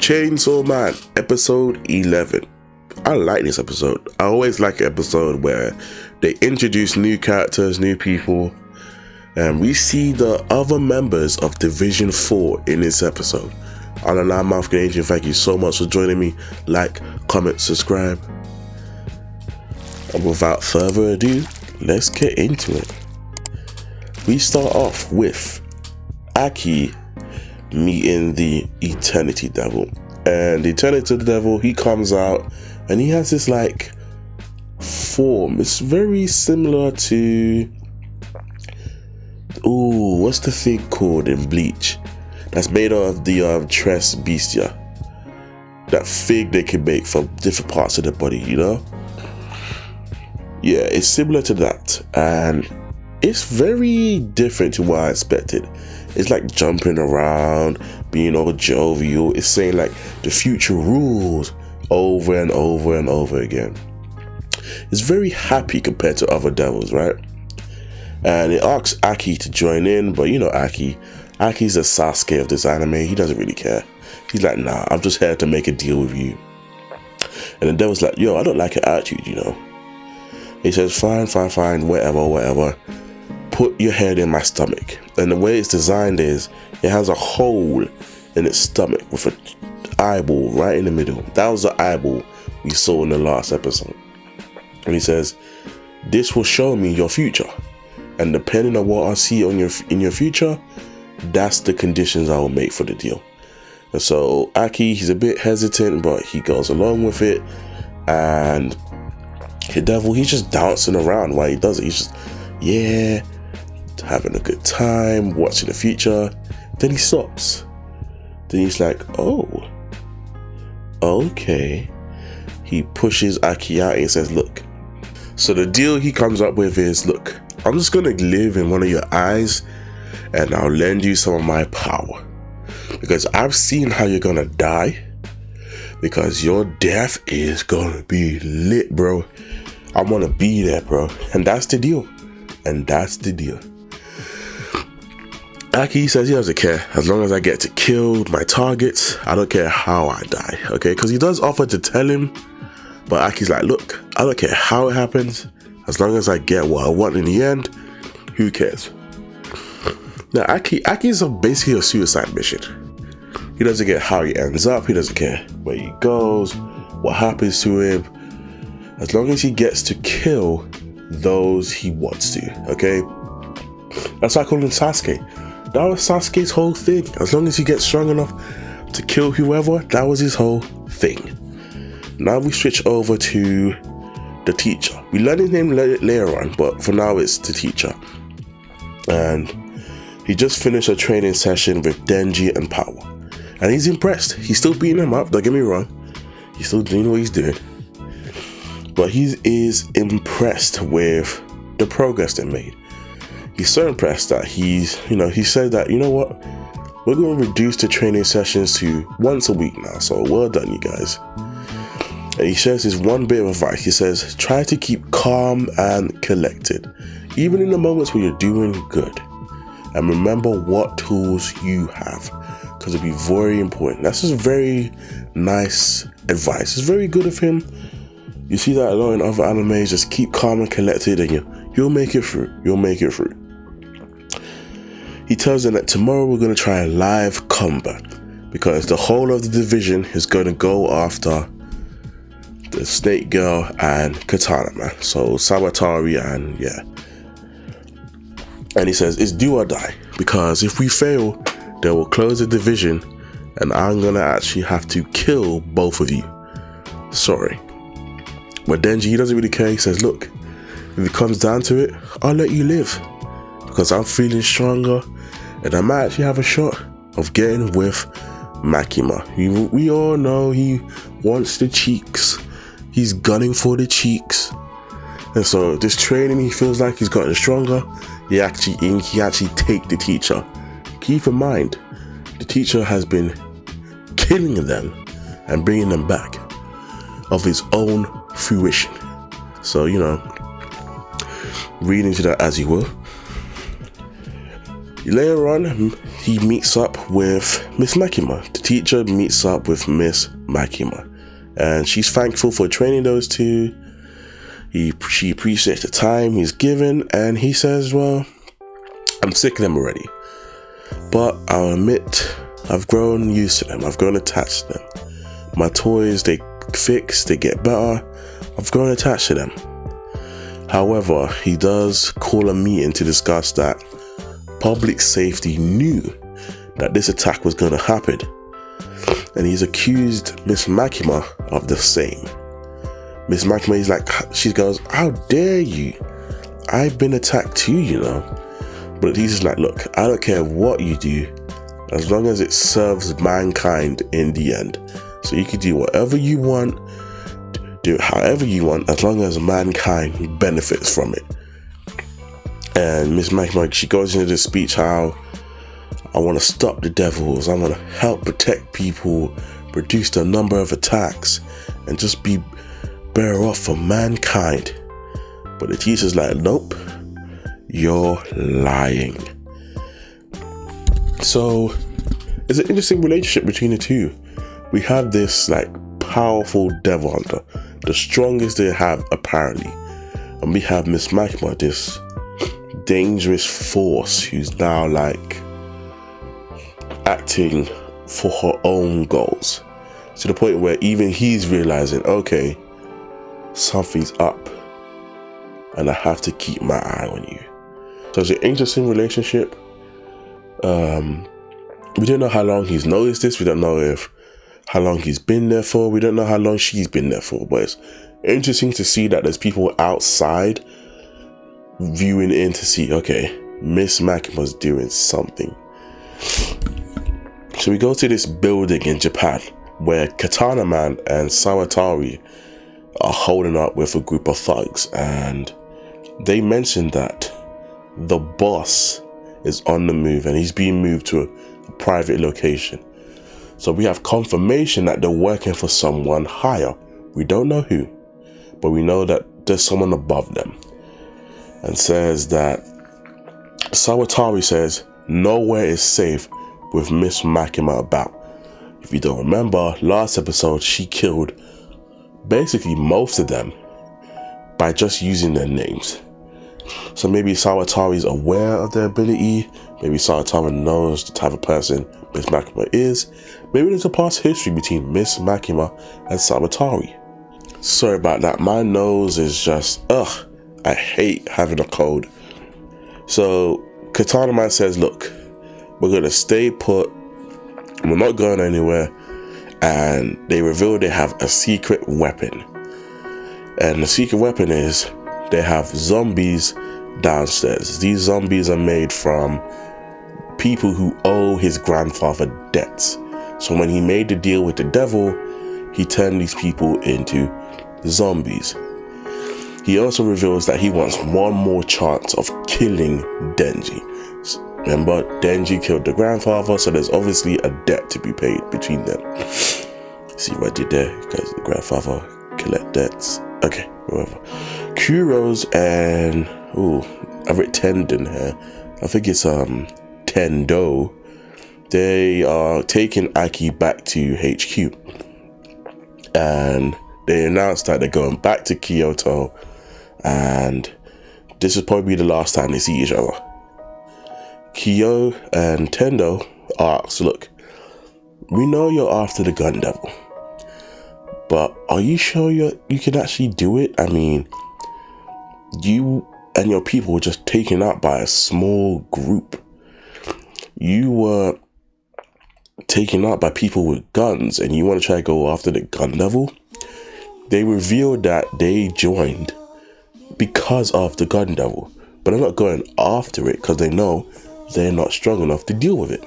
Chainsaw Man, episode 11. I like this episode. I always like an episode where they introduce new characters, new people, and we see the other members of Division 4 in this episode. I'm Agent. Thank you so much for joining me. Like, comment, subscribe. And without further ado, let's get into it. We start off with Aki meeting the Eternity Devil. And the Eternity Devil, he comes out and he has this like form. It's very similar to, what's the thing called in Bleach? That's made of the Tres Bestia. That fig they can make from different parts of the body, you know? Yeah, it's similar to that. And it's very different to what I expected. It's like jumping around, being all jovial. It's saying like the future rules over and over and over again. It's very happy compared to other devils, right? And it asks Aki to join in, but you know Aki's the Sasuke of this anime. He doesn't really care. He's like, nah, I'm just here to make a deal with you. And the devil's like, yo, I don't like your attitude, you know. He says, fine, whatever. Put your head in my stomach. And the way it's designed is, it has a hole in its stomach with an eyeball right in the middle. That was the eyeball we saw in the last episode. And he says, this will show me your future. And depending on what I see on in your future, that's the conditions I will make for the deal. And so Aki, he's a bit hesitant, but he goes along with it. And the devil, he's just dancing around while he does it. He's just, yeah, having a good time, watching the future. Then he stops. Then he's like, oh, okay. He pushes Aki out and says, look. So the deal he comes up with is, look, I'm just gonna live in one of your eyes and I'll lend you some of my power. Because I've seen how you're gonna die. Because your death is gonna be lit, bro. I wanna be there, bro. And that's the deal. Aki says he doesn't care. As long as I get to kill my targets, I don't care how I die, okay? Because he does offer to tell him, but Aki's like, look, I don't care how it happens. As long as I get what I want in the end, who cares? Now, Aki's basically a suicide mission. He doesn't care how he ends up. He doesn't care where he goes, what happens to him. As long as he gets to kill those he wants to, okay? That's why I call him Sasuke. That was Sasuke's whole thing. As long as he gets strong enough to kill whoever, that was his whole thing. Now we switch over to the teacher. We learn his name later on, but for now it's the teacher. And he just finished a training session with Denji and Power. And he's impressed. He's still beating him up, don't get me wrong. He's still doing what he's doing. But he is impressed with the progress they made. He's so impressed that he said that, you know what? We're going to reduce the training sessions to once a week now. So well done, you guys. And he shares his one bit of advice. He says, try to keep calm and collected, even in the moments where you're doing good. And remember what tools you have, because it'll be very important. That's just very nice advice. It's very good of him. You see that a lot in other animes. Just keep calm and collected and you'll make it through. He tells them that tomorrow we're going to try a live combat, because the whole of the division is going to go after the Snake Girl and Katana Man. So Sawatari and yeah. And he says it's do or die, because if we fail, they will close the division and I'm going to actually have to kill both of you. Sorry. But Denji, he doesn't really care. He says, look, if it comes down to it, I'll let you live, because I'm feeling stronger and I might actually have a shot of getting with Makima. We all know he wants the cheeks. He's gunning for the cheeks. And so this training, he feels like he's gotten stronger. He actually take the teacher. Keep in mind, the teacher has been killing them and bringing them back of his own fruition. So, read into that as you will. Later on, he meets up with Ms Makima. The teacher meets up with Ms Makima, and she's thankful for training those two. She appreciates the time he's given, and he says, well, I'm sick of them already, but I'll admit I've grown used to them. I've grown attached to them. My toys, they fix, they get better. I've grown attached to them. However, he does call a meeting to discuss that public safety knew that this attack was going to happen, and he's accused Ms Makima of the same. Ms Makima is like, she goes, how dare you? I've been attacked too, you know. But he's just like, look, I don't care what you do, as long as it serves mankind in the end. So you can do whatever you want, do it however you want, as long as mankind benefits from it. And Ms Makima, she goes into this speech how I want to stop the devils, I want to help protect people, reduce the number of attacks, and just be better off for mankind. But the teacher's like, nope, you're lying. So it's an interesting relationship between the two. We have this like powerful devil hunter, the strongest they have apparently, and we have Ms Makima, this dangerous force who's now like acting for her own goals, to the point where even he's realizing, okay, something's up and I have to keep my eye on you. So it's an interesting relationship. We don't know how long he's noticed this. We don't know how long he's been there for. We don't know how long she's been there for, but it's interesting to see that there's people outside viewing in to see, okay, Ms Makima's doing something. So we go to this building in Japan where Katana Man and Sawatari are holding up with a group of thugs, and they mentioned that the boss is on the move and he's being moved to a private location. So we have confirmation that they're working for someone higher. We don't know who, but we know that there's someone above them. And says that Sawatari says nowhere is safe with Ms Makima about. If you don't remember, last episode she killed basically most of them by just using their names. So maybe Sawatari's aware of their ability. Maybe Sawatari knows the type of person Ms Makima is. Maybe there's a past history between Ms Makima and Sawatari. Sorry about that. My nose is just, ugh. I hate having a cold. So Katana Man says, look, we're going to stay put. We're not going anywhere. And they reveal they have a secret weapon. And the secret weapon is they have zombies downstairs. These zombies are made from people who owe his grandfather debts. So when he made the deal with the devil, he turned these people into zombies. He also reveals that he wants one more chance of killing Denji. Remember, Denji killed the grandfather, so there's obviously a debt to be paid between them. See what I did there? Because the grandfather collect debts. Okay, whatever. Kuro's and I've written tendon here. I think it's Tendo. They are taking Aki back to HQ, and they announced that they're going back to Kyoto, and this is probably the last time they see each other. Kyo and Tendo asks, look, we know you're after the gun devil, but are you sure you can actually do it? I mean, you and your people were just taken out by a small group. You were taken out by people with guns, and you want to try to go after the gun devil? They revealed that they joined because of the gun devil, but they're not going after it because they know they're not strong enough to deal with it.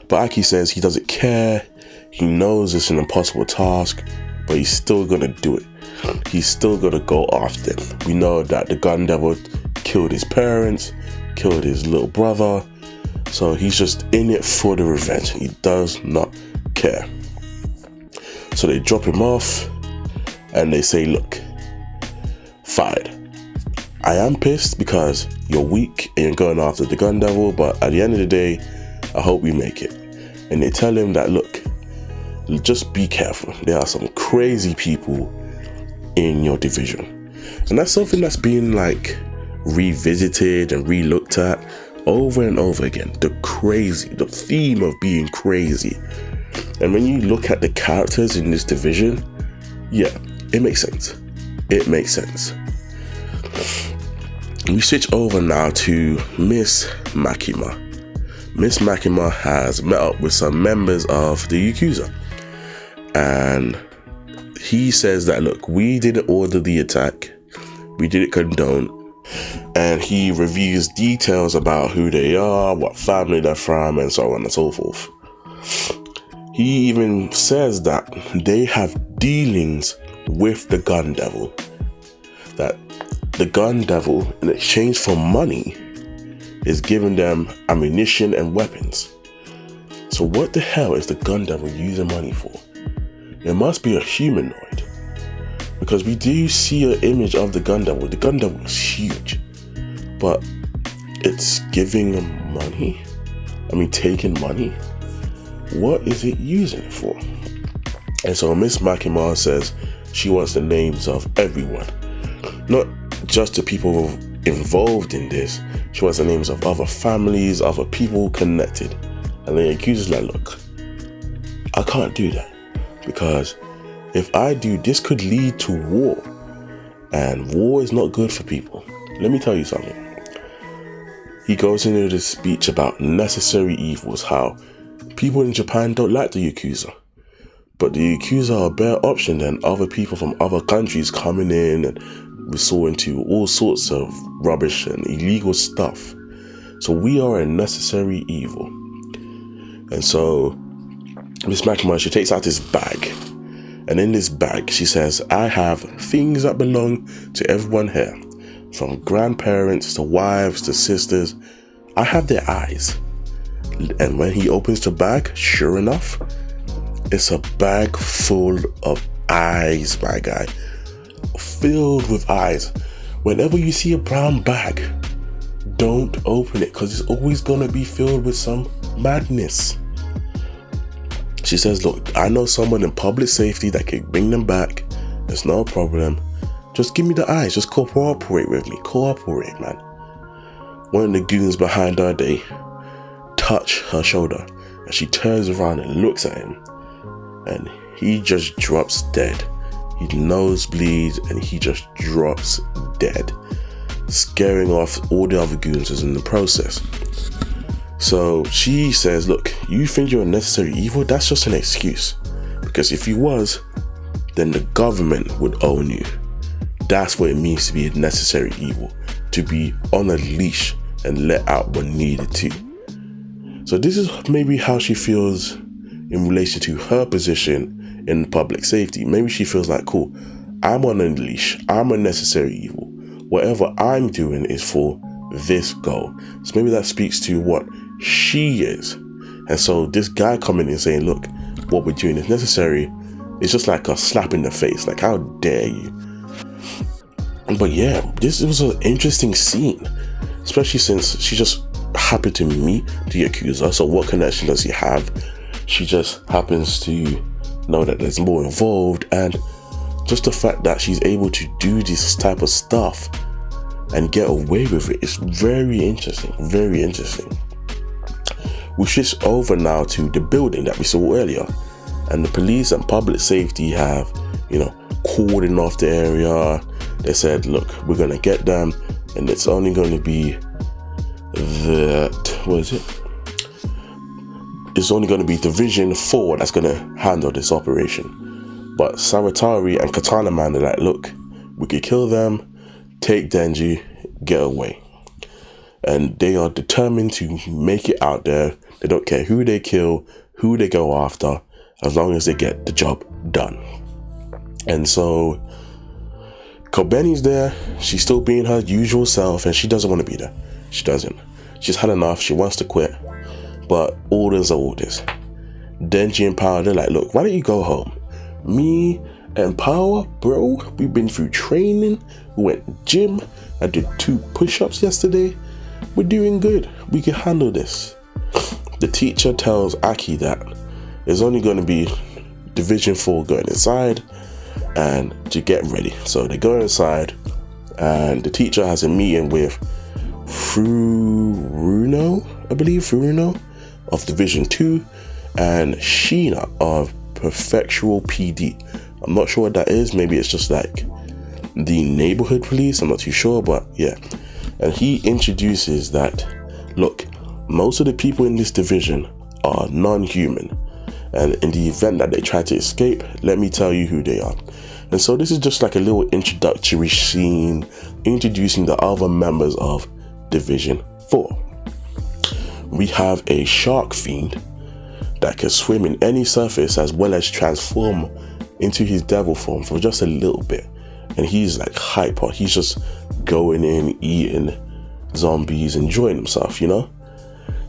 But Aki says he doesn't care. He knows it's an impossible task, but he's still gonna do it. He's still gonna go after it. We know that the gun devil killed his parents, killed his little brother, so he's just in it for the revenge. He does not care. So they drop him off and they say, look, fine, I am pissed because you're weak and you're going after the gun devil, but at the end of the day, I hope you make it. And they tell him that, look, just be careful. There are some crazy people in your division. And that's something that's been like revisited and re-looked at over and over again. The theme of being crazy. And when you look at the characters in this division, yeah, it makes sense. It makes sense. We switch over now to Ms Makima. Ms Makima has met up with some members of the yakuza, and he says that, look, we didn't order the attack, we didn't condone, and he reviews details about who they are, what family they're from, and so on and so forth. He even says that they have dealings with the gun devil, that the gun devil, in exchange for money, is giving them ammunition and weapons. So what the hell is the gun devil using money for? It must be a humanoid, because we do see an image of the gun devil. The gun devil is huge, but it's giving them money. I mean, taking money. What is it using it for? And so Ms Makima says she wants the names of everyone, not just the people involved in this. She wants the names of other families, other people connected. And the accuser's like, look, I can't do that, because if I do, this could lead to war, and war is not good for people. Let me tell you something. He goes into this speech about necessary evils, how people in Japan don't like the yakuza, but the yakuza are a better option than other people from other countries coming in and resorting to all sorts of rubbish and illegal stuff. So we are a necessary evil. And so Ms Makima, she takes out this bag, and in this bag she says, I have things that belong to everyone here, from grandparents to wives to sisters. I have their eyes. And when he opens the bag, sure enough, it's a bag full of eyes, my guy. Filled with eyes. Whenever you see a brown bag, don't open it, because it's always going to be filled with some madness. She says, look, I know someone in public safety that can bring them back. There's no problem. Just give me the eyes. Just cooperate with me. Cooperate, man. One of the goons behind her, they touch her shoulder, and she turns around and looks at him, and he just drops dead. He nosebleeds and he just drops dead, scaring off all the other goons in the process. So she says, look, you think you're a necessary evil? That's just an excuse, because if you was, then the government would own you. That's what it means to be a necessary evil, to be on a leash and let out when needed to. So this is maybe how she feels in relation to her position in public safety. Maybe she feels like, cool, I'm on a leash, I'm a necessary evil. Whatever I'm doing is for this goal. So maybe that speaks to what she is. And so this guy coming in saying, look, what we're doing is necessary, it's just like a slap in the face. Like, how dare you? But yeah, this was an interesting scene, especially since she just happened to meet the accuser. So what connection does he have? She just happens to know that there's more involved, and just the fact that she's able to do this type of stuff and get away with it is very interesting. Very interesting. We switch over now to the building that we saw earlier, and the police and public safety have, cordoned off the area. They said, look, we're gonna get them, and it's only going to be it's only going to be Division 4 that's going to handle this operation. But Saratari and Katana Man are like, look, we could kill them, take Denji, get away. And they are determined to make it out there. They don't care who they kill, who they go after, as long as they get the job done. And so Kobeni's there. She's still being her usual self, and she doesn't want to be there. She doesn't. She's had enough. She wants to quit. But orders are orders. Denji and Power, they're like, look, why don't you go home? Me And Power, bro, we've been through training, we went gym, I did 2 push-ups yesterday. We're doing good, we can handle this. The teacher tells Aki that there's only going to be Division 4 going inside and to get ready. So they go inside and the teacher has a meeting with Furuno, I believe, Furuno of Division 2 and Sheena of Perfectual PD. I'm not sure what that is, maybe it's just like the neighborhood police, I'm not too sure, but yeah. And he introduces that, look, most of the people in this division are non-human, and in the event that they try to escape, let me tell you who they are. And so this is just like a little introductory scene introducing the other members of Division 4. We have a shark fiend that can swim in any surface as well as transform into his devil form for just a little bit. And he's like hyper, he's just going in, eating zombies, enjoying himself, you know?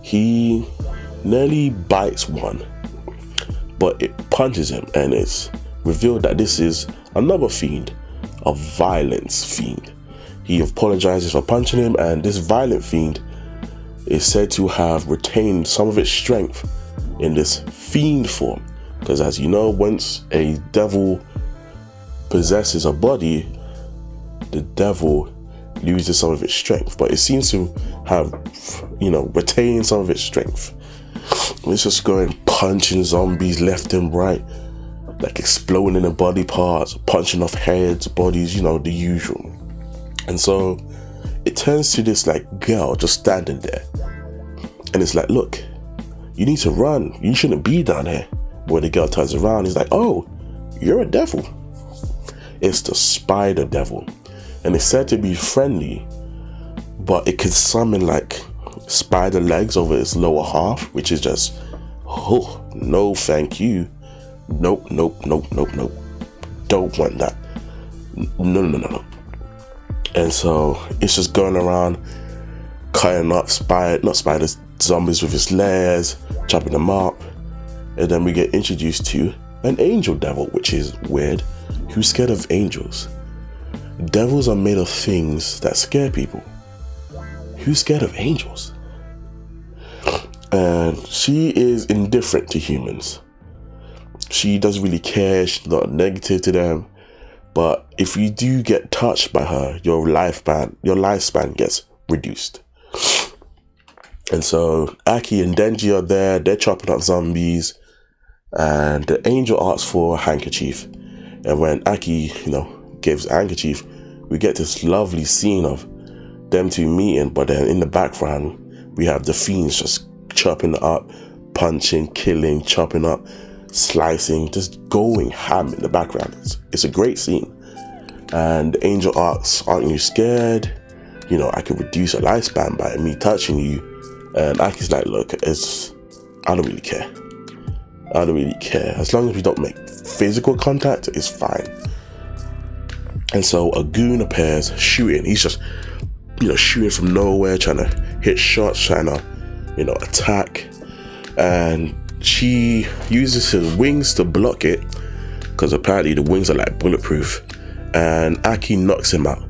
He nearly bites one, but it punches him, and it's revealed that this is another fiend, a violence fiend. He apologizes for punching him, and this violent fiend is said to have retained some of its strength in this fiend form, because as you know, once a devil possesses a body, the devil loses some of its strength, but it seems to have, you know, retained some of its strength. It's just going punching zombies left and right, like exploding in body parts, punching off heads, bodies, you know, the usual. And so it turns to this like girl just standing there, and it's like, look, you need to run, you shouldn't be down here. When the girl turns around, he's like, oh, you're a devil. It's the spider devil, and it's said to be friendly, but it can summon like spider legs over its lower half, which is just, oh, no thank you. Nope. Don't want that. No. And so it's just going around cutting up zombies with its layers, chopping them up. And then we get introduced to an angel devil, which is weird. Who's scared of angels? Devils are made of things that scare people. Who's scared of angels? And she is indifferent to humans. She doesn't really care, she's not negative to them. But if you do get touched by her, your lifespan gets reduced. And so Aki and Denji are there, they're chopping up zombies, and the angel asks for a handkerchief. And when Aki, you know, gives a handkerchief, we get this lovely scene of them two meeting, but then in the background we have the fiends just chopping it up, punching, killing, chopping up, slicing, just going ham in the background. It's a great scene. And the angel asks, aren't you scared? You know, I could reduce a lifespan by me touching you. And Aki's like, look, I don't really care. As long as we don't make physical contact, it's fine. And so a goon appears shooting. He's just, you know, shooting from nowhere, trying to hit shots, trying to, you know, attack. And she uses his wings to block it, because apparently the wings are like bulletproof. And Aki knocks him out.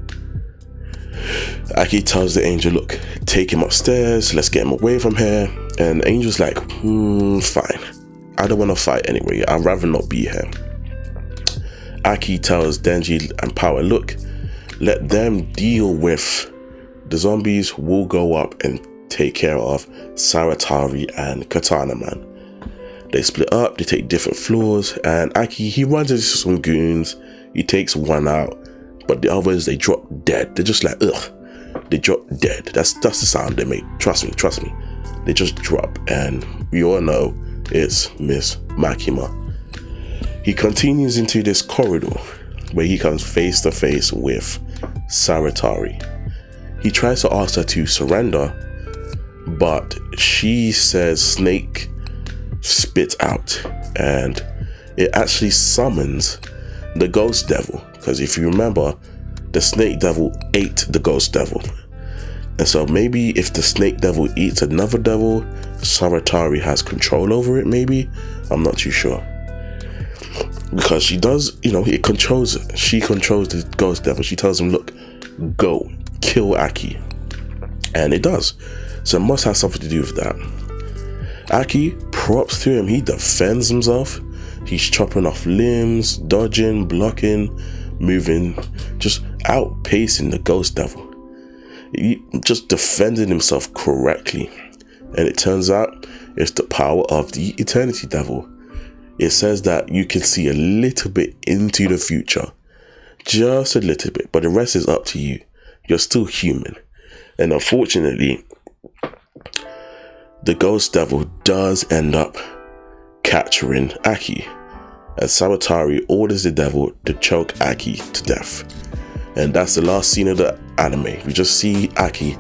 Aki tells the angel, look, take him upstairs, let's get him away from here. And the angel's like, fine. I don't want to fight anyway, I'd rather not be here. Aki tells Denji and Power, look, let them deal with the zombies, we'll go up and take care of Saratari and Katana Man. They split up, they take different floors, and Aki, he runs into some goons, he takes one out, but the others, they drop dead. They're just like, ugh. They drop dead. That's the sound they make. Trust me. They just drop, and we all know it's Ms Makima. He continues into this corridor where he comes face to face with Saratari. He tries to ask her to surrender, but she says snake spit out, and it actually summons the ghost devil, because if you remember, the snake devil ate the ghost devil. And so maybe if the snake devil eats another devil, Saratari has control over it, maybe? I'm not too sure. because she does, you know, she controls the ghost devil. She tells him, look, go kill Aki, and it does. So it must have something to do with that. Aki, props to him, he defends himself. He's chopping off limbs, dodging, blocking, moving, just outpacing the ghost devil. He just defending himself correctly. And it turns out it's the power of the eternity devil. It says that you can see a little bit into the future, just a little bit, but the rest is up to you. You're still human. And unfortunately, the ghost devil does end up capturing Aki, and Sabatari orders the devil to choke Aki to death. And that's the last scene of the anime. We just see Aki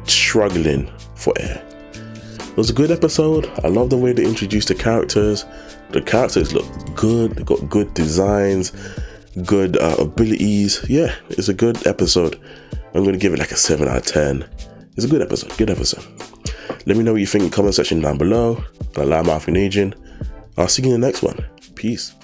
struggling for air. It was a good episode. I love the way they introduced the characters. The characters look good. They got good designs, good abilities. Yeah, it's a good episode. I'm going to give it like a 7 out of 10. It's a good episode. Good episode. Let me know what you think in the comment section down below. I'll see you in the next one. Peace.